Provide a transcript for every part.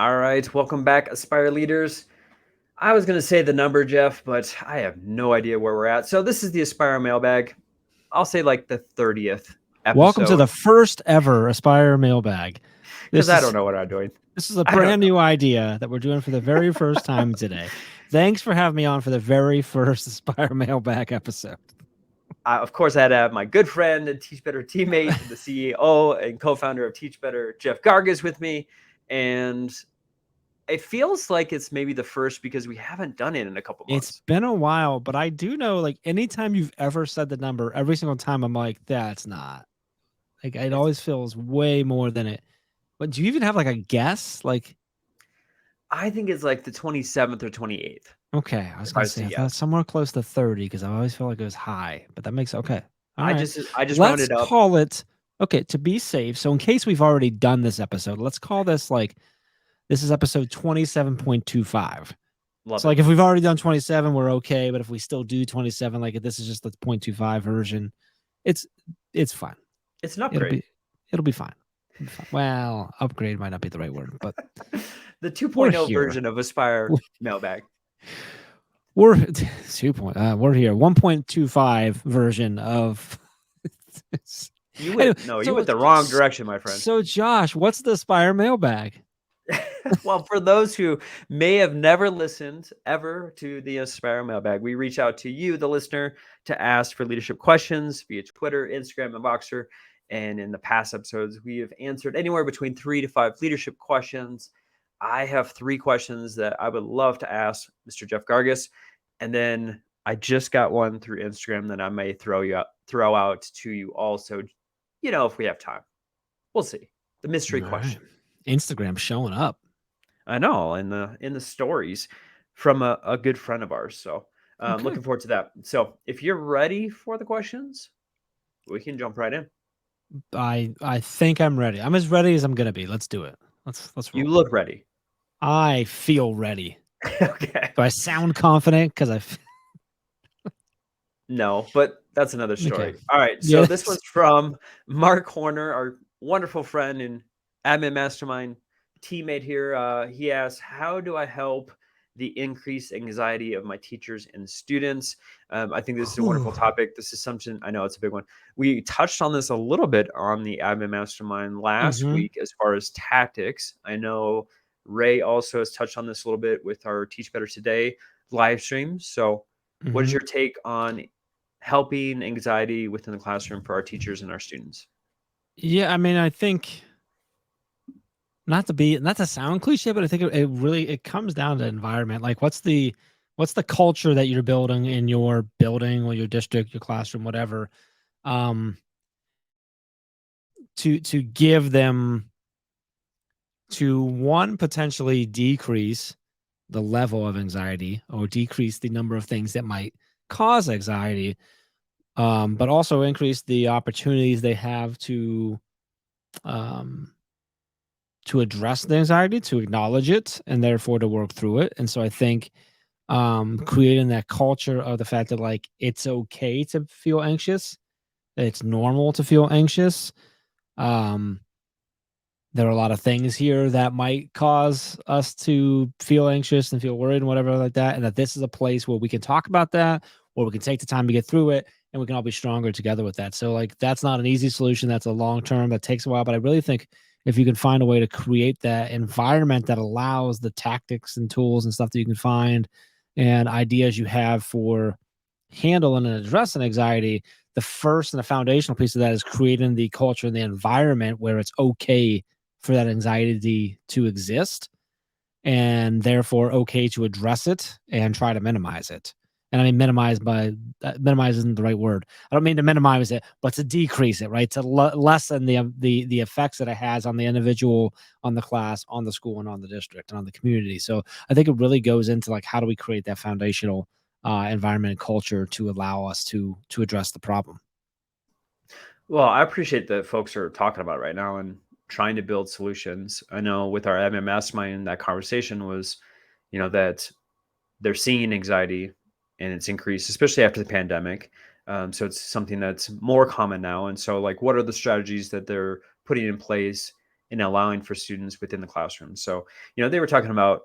All right, welcome back, Aspire Leaders. I was going to say the number, Jeff, but I have no idea where we're at. So this is the Aspire Mailbag. I'll say like the 30th Welcome to episode the first ever Aspire Mailbag. because This I don't is know what I'm doing. this is a I don't brand know. new idea that we're doing for the very first time today. Thanks for having me on for the very first Aspire Mailbag episode. Of course, I had to have my good friend and Teach Better teammate, the CEO and co-founder of Teach Better, Jeff Gargas, with me. And it feels like it's maybe the first because we haven't done it in a couple It's months. been a while, but I do know like anytime you've ever said the number, every single time I'm like, that's not. Like it It's, always feels way more than it. But do you even have like a guess? Like, I think it's like the 27th or 28th, okay, I was if I gonna was say to I thought guess. somewhere close to 30 because I always felt like it was high, but that makes okay. All I right. just I just Let's rounded up. call it okay to be safe. So in case we've already done this episode, let's call this like this is episode 27.25. Love So it. like if we've already done 27, we're okay. But if we still do 27, like if this is just the 0.25 version, it's it's fine. It's an It'll upgrade. be it'll be fine. It'll be fine. Well, upgrade might not be the right word, but The we're 2.0 here. version of Aspire Mailbag. We're 2 point. We're here. 1.25 version of. You Anyway, went no, you so went the wrong direction, my friend. so Josh, what's the Aspire mailbag? Well, for those who may have never listened ever to the Aspire Mailbag, we reach out to you, the listener, to ask for leadership questions via Twitter, Instagram, and Voxer. And in the past episodes, we have answered anywhere between 3 to 5 leadership questions. I have 3 questions that I would love to ask Mr. Jeff Gargas, and then I just got one through Instagram that I may throw out to you also. If we have time, we'll see. The mystery All right. question. Instagram showing up. I know in the stories from a good friend of ours. So Okay. looking forward to that. So if you're ready for the questions, we can jump right in. I think I'm ready. I'm as ready as I'm gonna be. Let's do it. Let's You roll. look ready. I feel ready. Okay. Do I sound confident? Because No, but that's another okay. story. All right. So this Yes. one's from Mark Horner, our wonderful friend and admin mastermind teammate here. He asks, "How do I help the increased anxiety of my teachers and students?" I think this is a wonderful topic. This is something I know it's a big one. We touched on this a little bit on the admin mastermind last Mm-hmm. week as far as tactics. I know Ray also has touched on this a little bit with our Teach Better Today live stream. So, what is Mm-hmm. your take on helping anxiety within the classroom for our teachers and our students? Yeah, I mean, I think not to sound cliche, but I think it really it comes down to environment. Like what's the culture that you're building in your building or your district, your classroom, whatever. Um to give them to one potentially decrease the level of anxiety or decrease the number of things that might cause anxiety, but also increase the opportunities they have um, to address the anxiety, to acknowledge it, and therefore to work through it. And so I think creating that culture of the fact that like it's okay to feel anxious, that it's normal to feel anxious. Um, there are a lot of things here that might cause us to feel anxious and feel worried and whatever like that, and that this is a place where we can talk about that, or we can take the time to get through it, and we can all be stronger together with that. So like that's not an easy solution. That's a long term that takes a while, but I really think if you can find a way to create that environment that allows the tactics and tools and stuff that you can find and ideas you have for handling and addressing anxiety, the first and the foundational piece of that is creating the culture and the environment where it's okay for that anxiety to exist and therefore okay to address it and try to minimize it. And I mean, minimize isn't the right word. I don't mean to minimize it, but to decrease it, right? To lessen the effects that it has on the individual, on the class, on the school, and on the district and on the community. So I think it really goes into like how do we create that foundational environment and culture to allow us to address the problem. Well, I appreciate that folks are talking about it right now and trying to build solutions. I know with our admin mastermind, that conversation was, that they're seeing anxiety and it's increased, especially after the pandemic. So it's something that's more common now. And so, like, what are the strategies that they're putting in place and allowing for students within the classroom. So, they were talking about,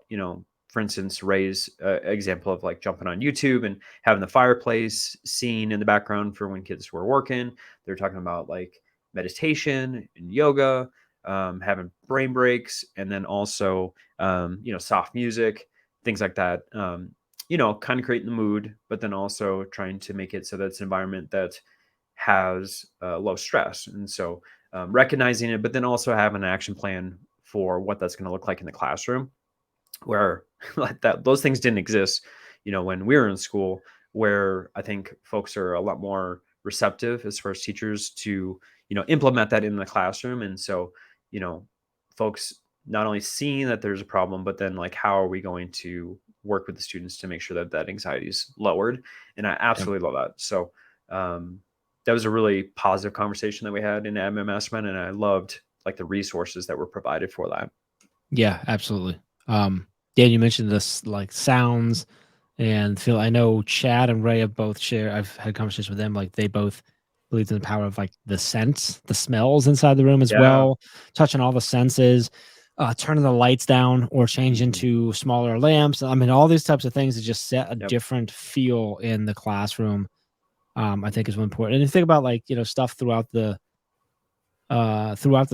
for instance, Ray's example of like jumping on YouTube and having the fireplace scene in the background for when kids were working. They're talking about like meditation and yoga, having brain breaks, and then also, soft music, things like that. Kind of creating the mood, but then also trying to make it so that it's an environment that has low stress. And so recognizing it, but then also having an action plan for what that's going to look like in the classroom, where like those things didn't exist, when we were in school, where I think folks are a lot more receptive as far as teachers to, implement that in the classroom. And so, you know, folks not only seeing that there's a problem, but then like, how are we going to work with the students to make sure that that anxiety is lowered? And I Yep. absolutely love that. So, that was a really positive conversation that we had in admin mastermind, and I loved like the resources that were provided for that. Yeah, absolutely. Yeah, you mentioned this like sounds and feel. I know Chad and Ray have both shared. I've had conversations with them. Like they both believe in the power of like the scents, the smells inside the room as Yeah. well, touching all the senses, turning the lights down or changing Mhm. to smaller lamps. I mean, all these types of things that just set a Yep. different feel in the classroom. I think is important. And you think about like stuff throughout the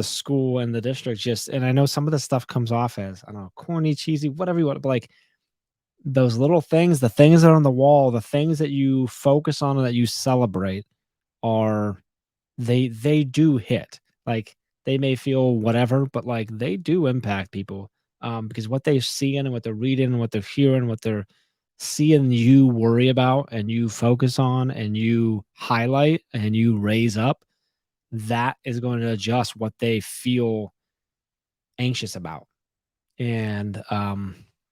school and the district, just and I know some of the stuff comes off as, I don't know, corny, cheesy, whatever you want, but like those little things, the things that are on the wall, the things that you focus on and that you celebrate are they do hit. Like they may feel whatever, but like they do impact people. Because what they're seeing and what they're reading and what they're hearing, what they're seeing you worry about and you focus on and you highlight and you raise up, that is going to adjust what they feel anxious about. And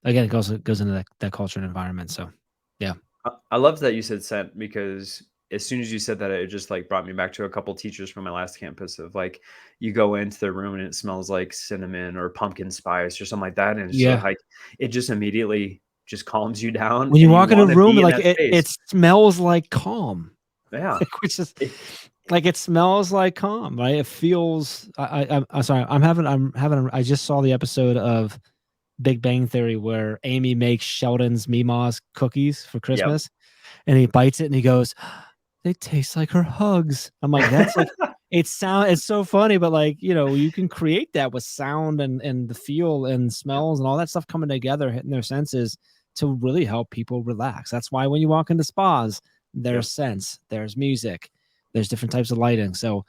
again, it goes into that culture and environment. So yeah. I love that you said scent, because as soon as you said that, it just like brought me back to a couple teachers from my last campus of like, you go into the room and it smells like cinnamon or pumpkin spice or something like that. And it's just Yeah. like, it just immediately just calms you down When you and you walk in a want to room, be in like that it space. smells like calm. Yeah. Like, which is It- like it smells like calm, right? It feels I'm sorry, I just saw the episode of Big Bang Theory where Amy makes Sheldon's Meemaw's cookies for yep. Christmas and he bites it and he goes, "They taste like her hugs." I'm like, that's like it's so funny, but like, you can create that with sound and the feel and Yep. smells and all that stuff coming together, hitting their senses to really help people relax. That's why when you walk into spas, there's Yep. scents, there's music, there's different types of lighting. So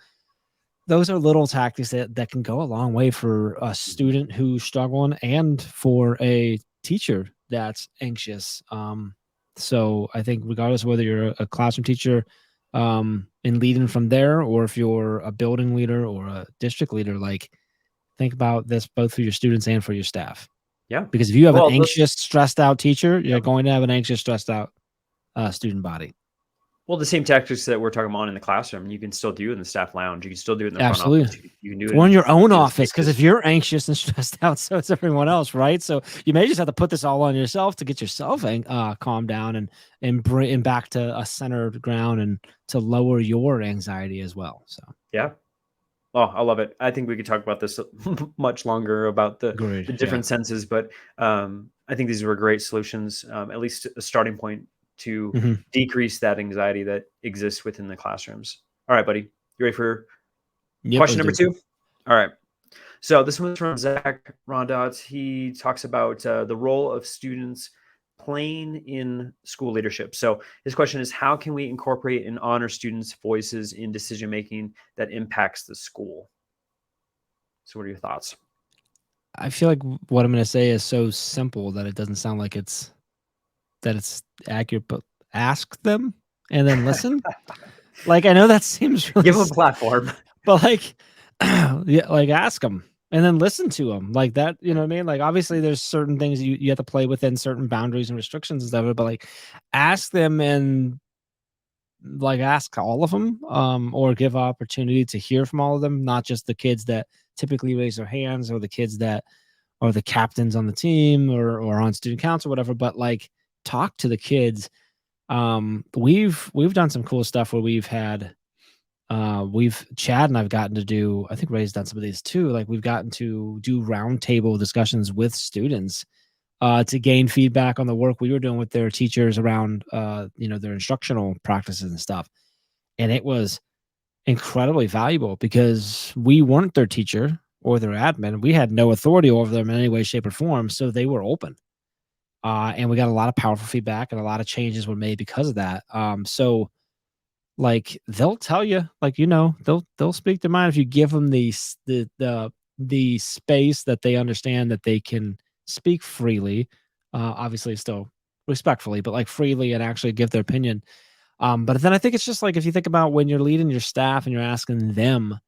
those are little tactics that can go a long way for a Mhm. student who's struggling and for a teacher that's anxious. So I think regardless of whether you're a classroom teacher and leading from there, or if you're a building leader or a district leader, like think about this both for your students and for your staff. Yeah. Because if you have an Well, let's, anxious, stressed out teacher, you're yep. going to have an anxious, stressed out student body. Well, the same tactics that we're talking about in the classroom, you can still do in the staff lounge. You can still do it in the front office. Absolutely. You can do it Or in your own in the office, because if spaces. you're anxious and stressed out, so is everyone else, right? So you may just have to put this all on yourself to get yourself calm down and bring back to a centered ground and to lower your anxiety as well. So Yeah. Oh, I love it. I think we could talk about this much longer about the agreed. Yeah. different senses, but I think these were great solutions, at least a starting point to Hmm. decrease that anxiety that exists within the classrooms. All right, buddy. You ready for Yep. question Let's number do it. two? All right. So this one's from Zach Rondot. He talks about the role of students playing in school leadership. So his question is, how can we incorporate and honor students' voices in decision making that impacts the school? So what are your thoughts? I feel like what I'm going to say is so simple that it doesn't sound like it's accurate, but ask them and then listen. Like I know that seems really Give them a platform. but, like, yeah, like, ask them and then listen to them like that, you know what I mean? Like, obviously, there's certain things you have to play within certain boundaries and restrictions and stuff, but, like, ask them and, like, ask all of them, or give opportunity to hear from all of them, not just the kids that typically raise their hands or the kids that are the captains on the team or on student council, whatever, but, like, talk to the kids. We've done some cool stuff where we've had We've Chad and I've gotten to do, I think Ray's done some of these too. Like we've gotten to do roundtable discussions with students to gain feedback on the work we were doing with their teachers around, their instructional practices and stuff. And it was incredibly valuable because we weren't their teacher or their admin. We had no authority over them in any way, shape, or form. So they were open. And we got a lot of powerful feedback and a lot of changes were made because of that. So like they'll tell you, like, they'll speak their mind if you give them the space that they understand that they can speak freely, obviously still respectfully, but like freely and actually give their opinion. But then I think it's just like if you think about when you're leading your staff and you're asking them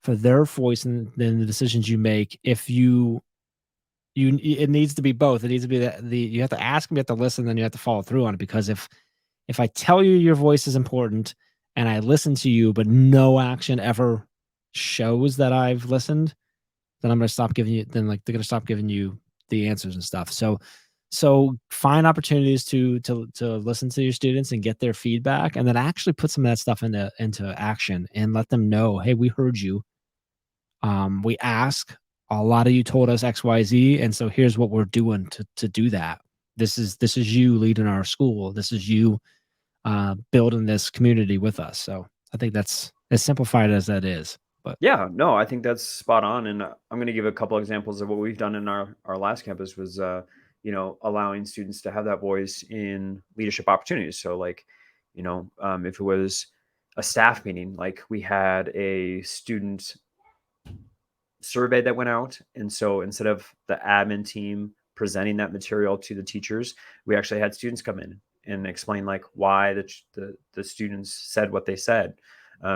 for their voice and then the decisions you make, if it needs to be both. It needs to be the you have to ask them, you have to listen, then you have to follow through on it. Because if I tell you your voice is important and I listen to you, but no action ever shows that I've listened, then I'm gonna stop giving you. Then like they're gonna stop giving you the answers and stuff. So find opportunities to listen to your students and get their feedback, and then actually put some of that stuff into action and let them know, hey, we heard you. We ask. A lot of you told us X, Y, Z, and so here's what we're doing to do that. This is you leading our school. This is you building this community with us. So I think that's as simplified as that is. But Yeah, no, I think that's spot on. And I'm going to give a couple examples of what we've done in our last campus was, allowing students to have that voice in leadership opportunities. So like, if it was a staff meeting, like we had a student survey that went out. And so instead of the admin team presenting that material to the teachers, we actually had students come in and explain like why the students said what they said.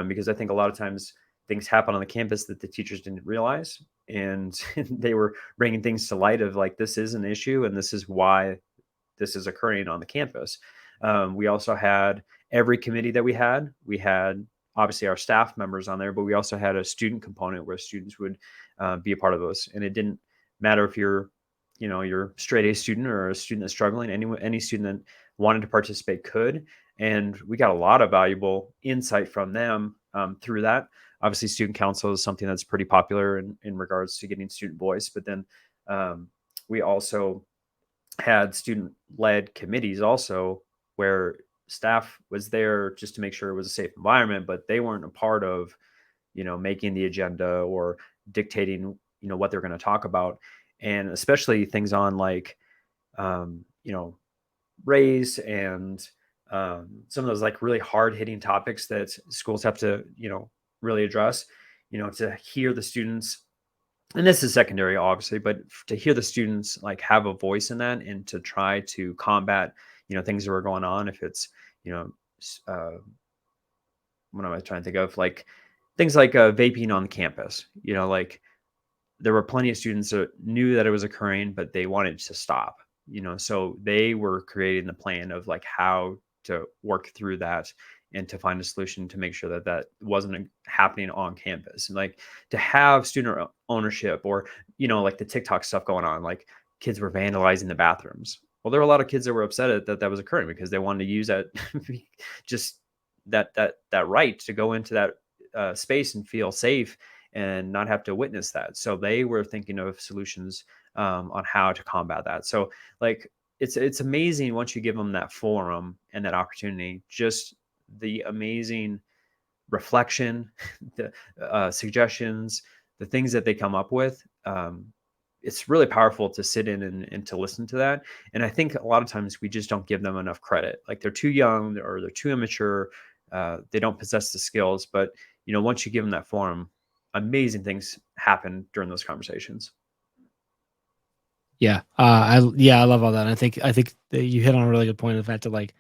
Because I think a lot of times things happen on the campus that the teachers didn't realize. And they were bringing things to light of like, this is an issue and this is why this is occurring on the campus. We also had every committee that we had obviously our staff members on there, but we also had a student component where students would be a part of those. And it didn't matter if you're straight A student or a student that's struggling. Any student that wanted to participate could, and we got a lot of valuable insight from them through that. Obviously, student council is something that's pretty popular in regards to getting student voice, but then we also had student-led committees also where staff was there just to make sure it was a safe environment, but they weren't a part of, making the agenda or dictating, what they're going to talk about. And especially things on like, um, you know, race and some of those like really hard hitting topics that schools have to, really address, to hear the students, and this is secondary obviously, but to hear the students like have a voice in that and to try to combat things that are going on, if it's you know what am I trying to think of, like things like vaping on campus, like there were plenty of students that knew that it was occurring, but they wanted to stop, so they were creating the plan of like how to work through that and to find a solution to make sure that that wasn't happening on campus. And like to have student ownership or, like the TikTok stuff going on, like kids were vandalizing the bathrooms. Well, there were a lot of kids that were upset at that was occurring because they wanted to use that just that right to go into that space and feel safe and not have to witness that. So they were thinking of solutions on how to combat that. So like it's amazing once you give them that forum and that opportunity, just the amazing reflection, the suggestions, the things that they come up with. It's really powerful to sit in and to listen to that. And I think a lot of times we just don't give them enough credit. Like they're too young or they're too immature. They don't possess the skills. But once you give them that forum, amazing things happen during those conversations. I love all that. And I think that you hit on a really good point of the fact that like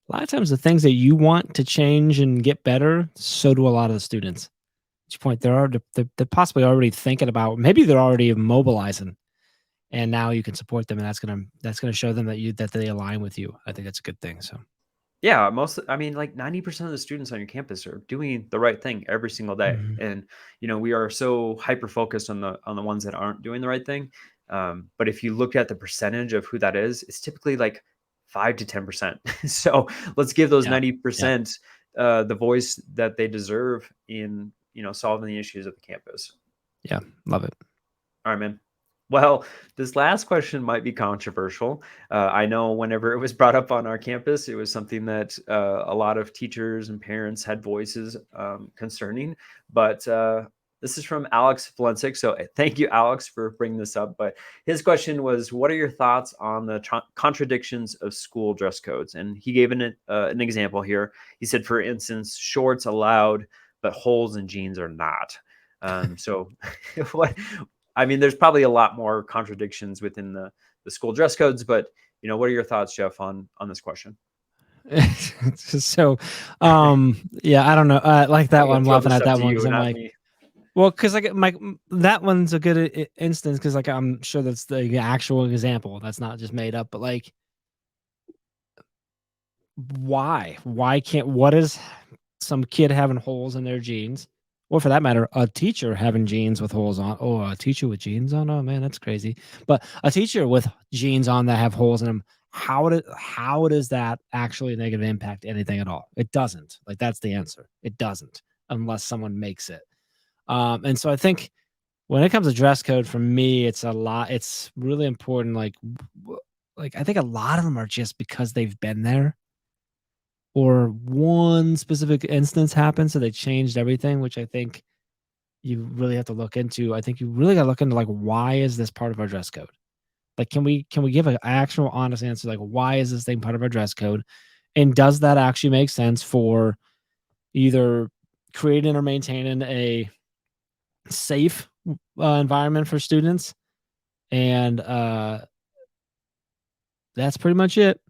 a lot of times the things that you want to change and get better, so do a lot of the students. At your point, they're possibly already thinking about, maybe they're already mobilizing, and now you can support them, and that's gonna show them that they align with you. I think that's a good thing. So Yeah, I mean, like 90% of the students on your campus are doing the right thing every single day. mhm. And, we are so hyper focused on the ones that aren't doing the right thing. But if you look at the percentage of who that is, it's typically like 5 to 10%. So let's give those Yeah, yeah, 90%, the voice that they deserve in, solving the issues of the campus. Yeah, love it. All right, man. Well, this last question might be controversial. I know whenever it was brought up on our campus, it was something that a lot of teachers and parents had voices concerning. But this is from Alex Valensic. So thank you, Alex, for bringing this up. But his question was, what are your thoughts on the contradictions of school dress codes? And he gave an example here. He said, for instance, shorts allowed, but holes in jeans are not. So what I mean, there's probably a lot more contradictions within the school dress codes, but what are your thoughts, Jeff, on this question? So, yeah, I don't know. Like that I'm one, gonna I'm throw laughing this at up that to one you, because I'm not like, me. well, because like that one's a good instance because like I'm sure that's the actual example. That's not just made up, but like, why? Why can't? What is some kid having holes in their jeans, or for that matter, a teacher having jeans with holes on? Oh, a teacher with jeans on? Oh man, that's crazy. But a teacher with jeans on that have holes in them. How does that actually negative impact anything at all? It doesn't. Like that's the answer. It doesn't unless someone makes it. And so I think when it comes to dress code, for me, it's a lot. It's really important. Like I think a lot of them are just because they've been there or one specific instance happened, so they changed everything, which I think you really have to look into. I think you really got to look into like why is this part of our dress code? Like, can we give an actual honest answer? Like, why is this thing part of our dress code? And does that actually make sense for either creating or maintaining a safe environment for students? And that's pretty much it.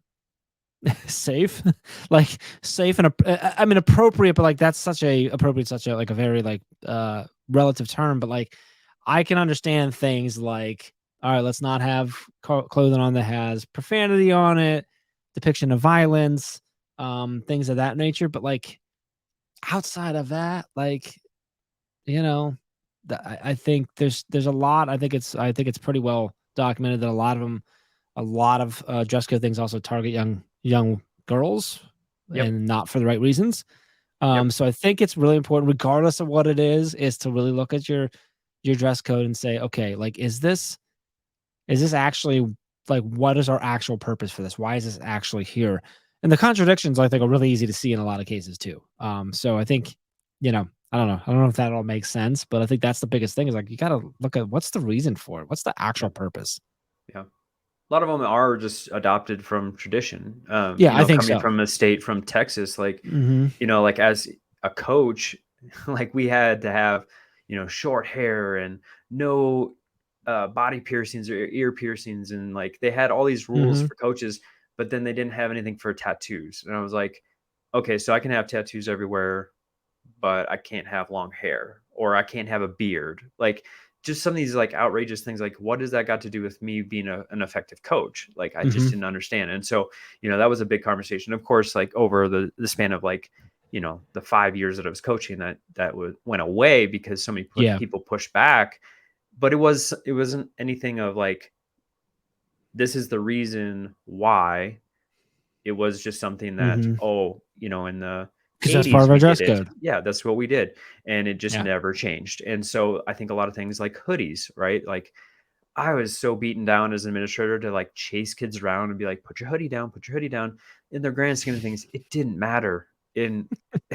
Safe, like safe and I mean appropriate, but like that's such a appropriate, such a like a very like relative term. But like I can understand things like, all right, let's not have clothing on that has profanity on it, depiction of violence, things of that nature. But like outside of that, like you know, I think there's a lot. I think it's pretty well documented that a lot of dress code things also target young girls, Yep, and not for the right reasons. yep, So I think it's really important, regardless of what it is to really look at your dress code and say, okay, like is this actually like what is our actual purpose for this? Why is this actually here? And the contradictions I think are really easy to see in a lot of cases too. So I think, I don't know. I don't know if that all makes sense, but I think that's the biggest thing is like you got to look at what's the reason for it? What's the actual yep, purpose? yeah. A lot of them are just adopted from tradition. Yeah, I think Coming so. from a state from Texas, like, Mhm. like as a coach, like we had to have, short hair and no body piercings or ear piercings. And like they had all these rules Mhm. for coaches, but then they didn't have anything for tattoos. And I was like, okay, so I can have tattoos everywhere, but I can't have long hair or I can't have a beard. Like just some of these like outrageous things. Like, what does that got to do with me being an effective coach? Like, I just Mhm. didn't understand. And so, that was a big conversation. Of course, like over the span of like, the 5 years that I was coaching, went away because so many Yeah. people pushed back. But it wasn't anything of like, this is the reason why. It was just something that, Mhm. in the 'Cause that's part 80s of our we did dress it. code. Yeah, that's what we did. And it just Yeah. never changed. And so I think a lot of things like hoodies, right? Like I was so beaten down as an administrator to like chase kids around and be like, put your hoodie down, put your hoodie down. In the grand scheme of things, it didn't matter. And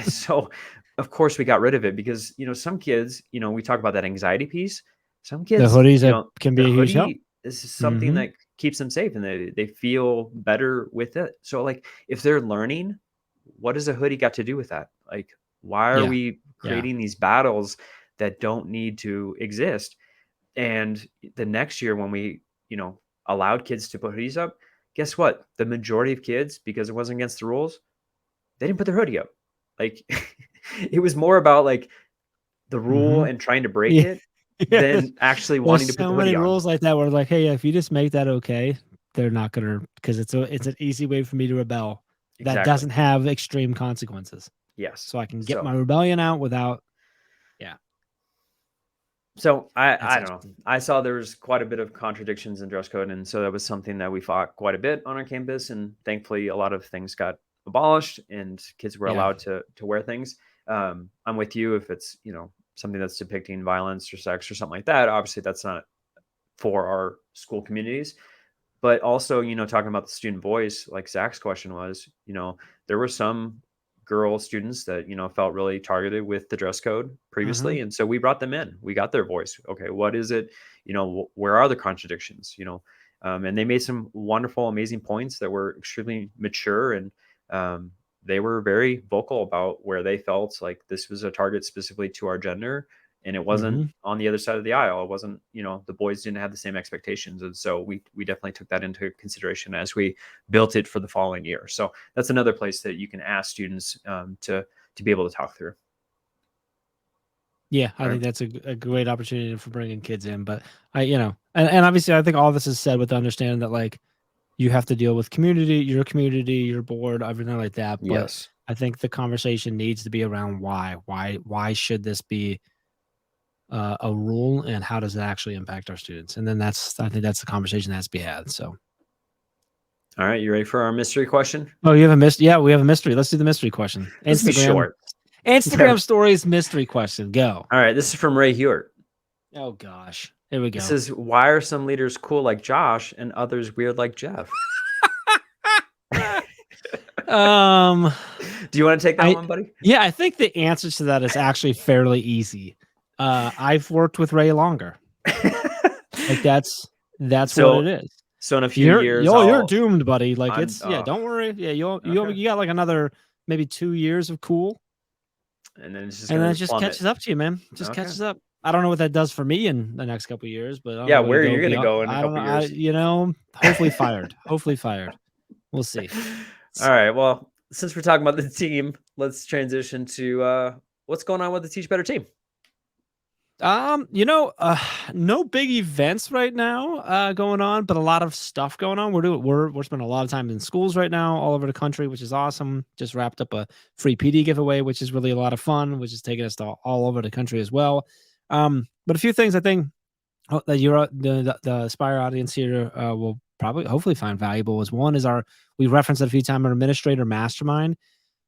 so of course we got rid of it because, some kids, we talk about that anxiety piece. Some The kids, hoodies that can the be a huge help. hoodie is something Mhm. that keeps them safe and they feel better with it. So like if they're learning, what does a hoodie got to do with that? Like, why are Yeah. we Yeah. creating these battles that don't need to exist? And the next year when we, allowed kids to put hoodies up, guess what? The majority of kids, because it wasn't against the rules, they didn't put their hoodie up. Like it was more about like the rule Mhm. and trying to break Yeah. it Yeah, there's than actually there's wanting to put so the many hoodie on. rules like that where like, "Hey, if you just make that okay, they're not gonna, because it's an easy way for me to rebel that Exactly. doesn't have extreme consequences. Yes. So I can get So my rebellion out without." Yeah, so I that's don't know. interesting. I saw there was quite a bit of contradictions in dress code, and so that was something that we fought quite a bit on our campus. And thankfully, a lot of things got abolished and kids were Yeah. allowed to wear things. I'm with you if it's, something that's depicting violence or sex or something like that. Obviously, that's not for our school communities. But also, talking about the student voice, like Zach's question was, there were some girl students that, felt really targeted with the dress code Mhm. previously. And so we brought them in. We got their voice. Okay, what is it? Where are the contradictions? And they made some wonderful, amazing points that were extremely mature, and um, they were very vocal about where they felt like this was a target specifically to our gender, and it wasn't Mhm. on the other side of the aisle. It wasn't, the boys didn't have the same expectations. And so we definitely took that into consideration as we built it for the following year. So that's another place that you can ask students to be able to talk through. Yeah, I All right. think that's a great opportunity for bringing kids in, but and obviously I think all this is said with the understanding that like you have to deal with community, your board, everything like that. But Yes. I think the conversation needs to be around why should this be a rule, and how does it actually impact our students? And then I think that's the conversation that has to be had. So, All right. You ready for our mystery question? oh, you have a mystery? Yeah, we have a mystery. Let's do the mystery question. This will be short. Instagram stories mystery question. Go. All right. This is from Ray Hewitt. Oh gosh, here we It go. says, why are some leaders cool like Josh and others weird like Jeff? um, Do you want to take that I one, buddy? yeah, I think the answer to that is actually fairly easy. I've worked with Ray longer. Like that's what it so, is. so in a few years, You're doomed, buddy. Like I'm, it's yeah, don't worry. Yeah, okay. you got like another maybe 2 years of cool, And then it's just and going then it to just plummet. catches up to you, man. Just Okay. catches up. I don't know what that does for me in the next couple of years, but I don't Yeah. know where to Where are go you going to beyond. go in a I don't couple know. years? Hopefully fired. Hopefully fired. We'll see. All right. Well, since we're talking about the team, let's transition to what's going on with the Teach Better team. No big events right now going on, but a lot of stuff going on. We're spending a lot of time in schools right now, all over the country, which is awesome. Just wrapped up a free PD giveaway, which is really a lot of fun, which is taking us to all over the country as well. But a few things I think that the Aspire audience here will probably hopefully find valuable is one is we referenced it a few times, our administrator mastermind,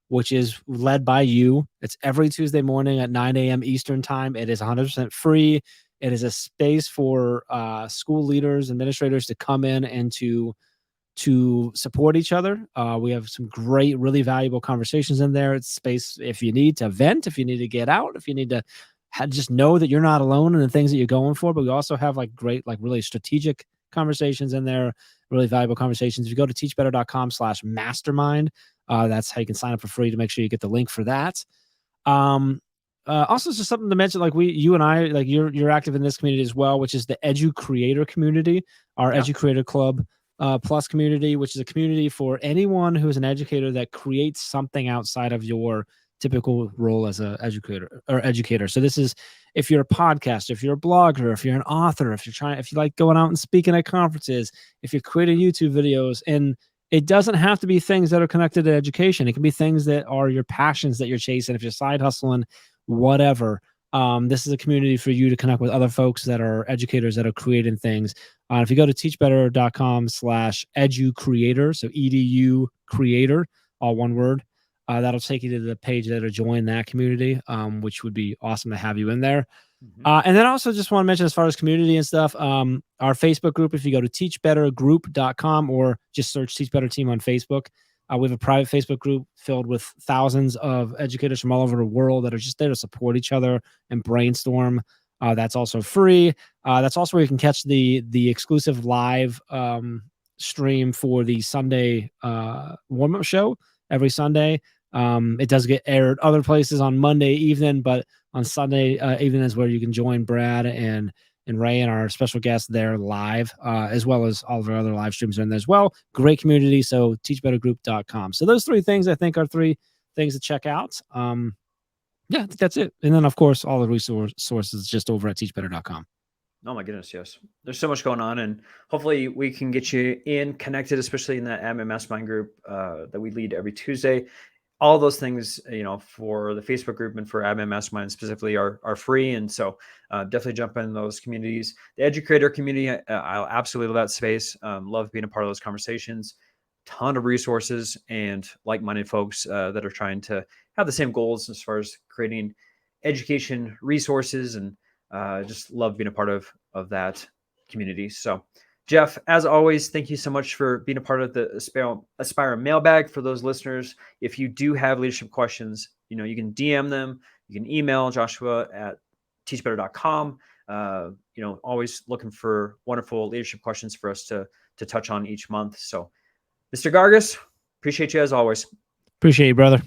which is led by you. It's every Tuesday morning at 9 a.m. Eastern time. It is 100% free. It is a space for school leaders, administrators to come in and to support each other. We have some great, really valuable conversations in there. It's space if you need to vent, if you need to get out, if you need to just know that you're not alone in the things that you're going for. But we also have like great, like really strategic conversations in there, really valuable conversations. If you go to teachbetter.com/mastermind, that's how you can sign up for free to make sure you get the link for that. Also, just something to mention, like you and I, like you're active in this community as well, which is the Edu Creator community, our Yeah. Edu Creator Club Plus community, which is a community for anyone who is an educator that creates something outside of your typical role as a educator or educator. So this is if you're a podcaster, if you're a blogger, if you're an author, if you like going out and speaking at conferences, if you're creating YouTube videos, and it doesn't have to be things that are connected to education. It can be things that are your passions that you're chasing. If you're side hustling, whatever. This is a community for you to connect with other folks that are educators that are creating things. If you go to teachbetter.com/edu creator, so EDU creator, all one word, that'll take you to the page that'll join that community, which would be awesome to have you in there. Mm-hmm. And then also just want to mention as far as community and stuff, our Facebook group, if you go to teachbettergroup.com or just search Teach Better Team on Facebook, we have a private Facebook group filled with thousands of educators from all over the world that are just there to support each other and brainstorm. That's also free. That's also where you can catch the exclusive live stream for the Sunday warm-up show every Sunday. It does get aired other places on Monday evening, but on Sunday evening is where you can join Brad and Ray and our special guests there live, as well as all of our other live streams are in there as well. Great community. So teachbettergroup.com. So those three things I think are three things to check out. Yeah, I think that's it. And then of course all the resources just over at teachbetter.com. Oh my goodness, yes. There's so much going on, and hopefully we can get you in connected, especially in that admin mastermind group that we lead every Tuesday. All those things, for the Facebook group and for admin mastermind specifically are free. And so definitely jump in those communities. The educator community, I'll absolutely love that space. Love being a part of those conversations. ton of resources and like-minded folks that are trying to have the same goals as far as creating education resources, and just love being a part of that community. So, Jeff, as always, thank you so much for being a part of the Aspire Mailbag. For those listeners, if you do have leadership questions, you can DM them, you can email Joshua at teachbetter.com. Always looking for wonderful leadership questions for us to touch on each month. So, Mr. Gargas, appreciate you as always. Appreciate you, brother.